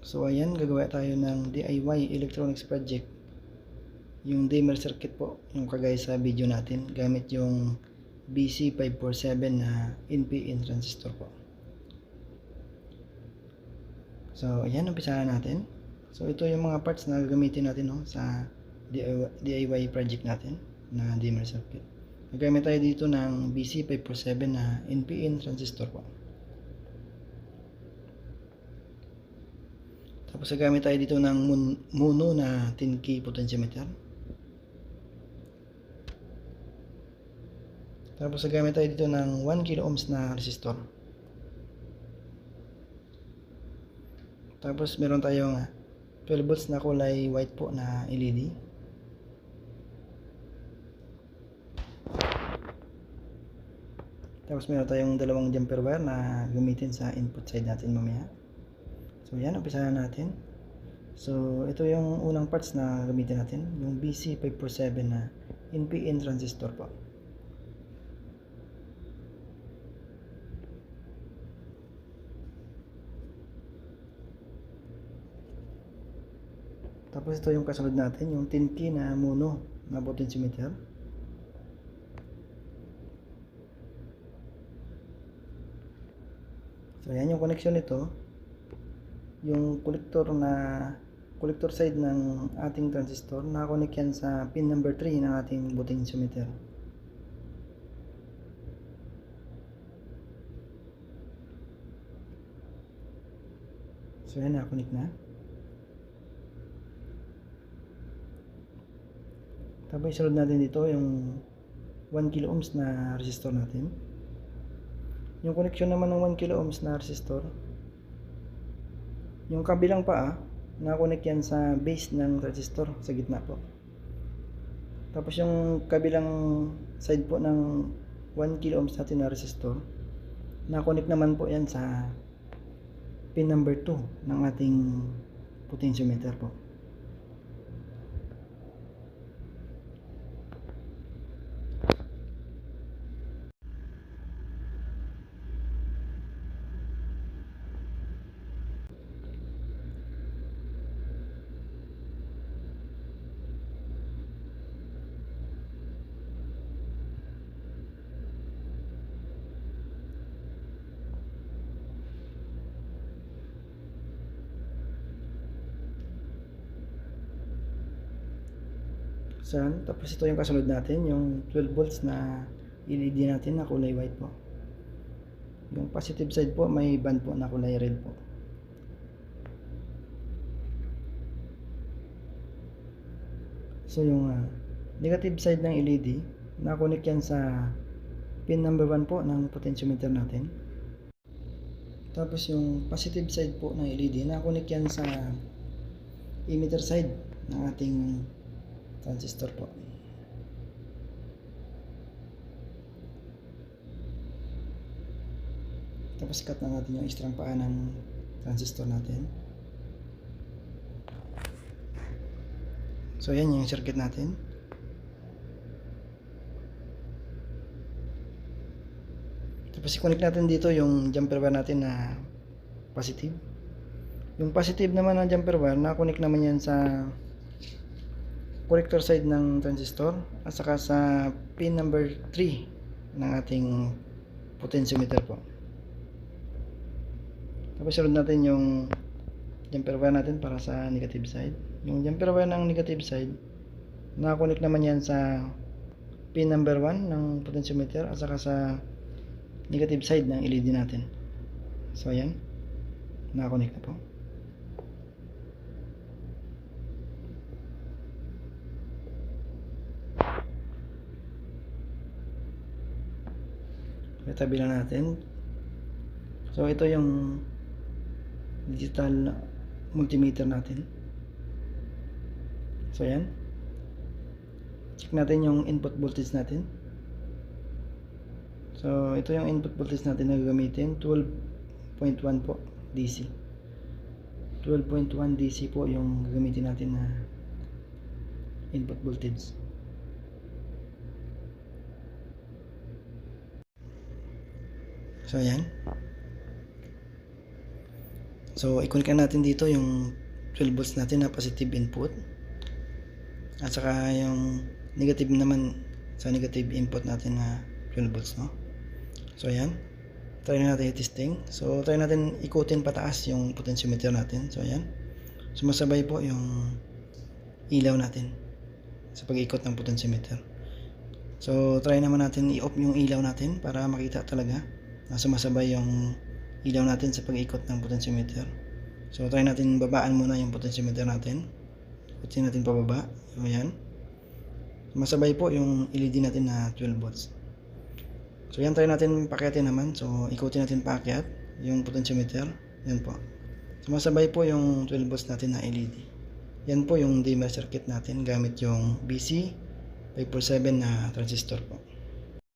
So ayan, gagawa tayo ng DIY electronics project. Yung dimmer circuit po, yung kagaya sa video natin, gamit yung BC547 na NPN transistor po. So ayan, umpisahan natin. So ito yung mga parts na gagamitin natin sa DIY project natin na dimmer circuit. Gagamit tayo dito ng BC547 na NPN transistor po. Tapos gagamit tayo dito ng mono na 10K potentiometer. Tapos gagamit tayo dito ng 1 kilo ohms na resistor. Tapos meron tayong 12 volts na kulay white po na LED. Tapos meron tayong dalawang jumper wire na gamitin sa input side natin mamaya. So yan, umpisahan natin. So ito yung unang parts na gamitin natin, yung BC547 na NPN transistor po. Tapos ito yung kasunod natin, yung 10K na mono na potentiometer. So yan yung connection nito, yung collector side ng ating transistor, nakakonect yan sa pin number 3 ng ating potentiometer. So yan, nakakonect na. Tapos isunod natin dito yung 1 kilo ohms na resistor natin. Yung connection naman ng 1 kilo ohms na resistor, yung kabilang paa, nakakonect yan sa base ng resistor sa gitna po. Tapos yung kabilang side po ng 1 kilo ohms natin na resistor, nakakonect naman po yan sa pin number 2 ng ating potentiometer po. Tapos ito yung kasunod natin, yung 12 volts na LED natin na kulay white po. Yung positive side po, may band po na kulay red po. So yung negative side ng LED, nakakonect yan sa pin number 1 po ng potentiometer natin. Tapos yung positive side po ng LED, nakakonect yan sa emitter side ng ating transistor po. Tapos cut na natin yung extra paa ng transistor natin. So yan yung circuit natin. Tapos i-connect natin dito yung jumper wire natin na positive. Yung positive naman ng jumper wire, na-connect naman yan sa collector side ng transistor at saka sa pin number 3 ng ating potentiometer po. Tapos sunod natin yung jumper wire natin para sa negative side. Yung jumper wire ng negative side, nakakonect naman yan sa pin number 1 ng potentiometer at saka sa negative side ng LED natin. So ayan, nakakonect na po. Itabi lang natin. So ito yung digital multimeter natin. So yan, check natin yung input voltage natin. So ito yung input voltage natin na gagamitin, 12.1 po DC. 12.1 DC po yung gagamitin natin na input voltage. So ayan. So, i-connect na natin dito yung 12 volts natin na positive input. At saka yung negative naman sa negative input natin na 12 volts, no? So, ayan. Try na natin i-testing. So, try natin ikutin pataas yung potentiometer natin. So, ayan. Sumasabay po yung ilaw natin sa pag-ikot ng potentiometer. So, try naman natin i-off yung ilaw natin para makita talaga na sumasabay yung ilaw natin sa pag-ikot ng potentiometer. So, try natin babaan muna yung potentiometer natin. Ikutin natin pababa. So, ayan. Sumasabay po yung LED natin na 12 volts. So, yan, try natin pakyatin naman. So, ikutin natin paakyat yung potentiometer. Yan po. Sumasabay po yung 12 volts natin na LED. Yan po yung dimmer circuit natin gamit yung BC 547 na transistor po.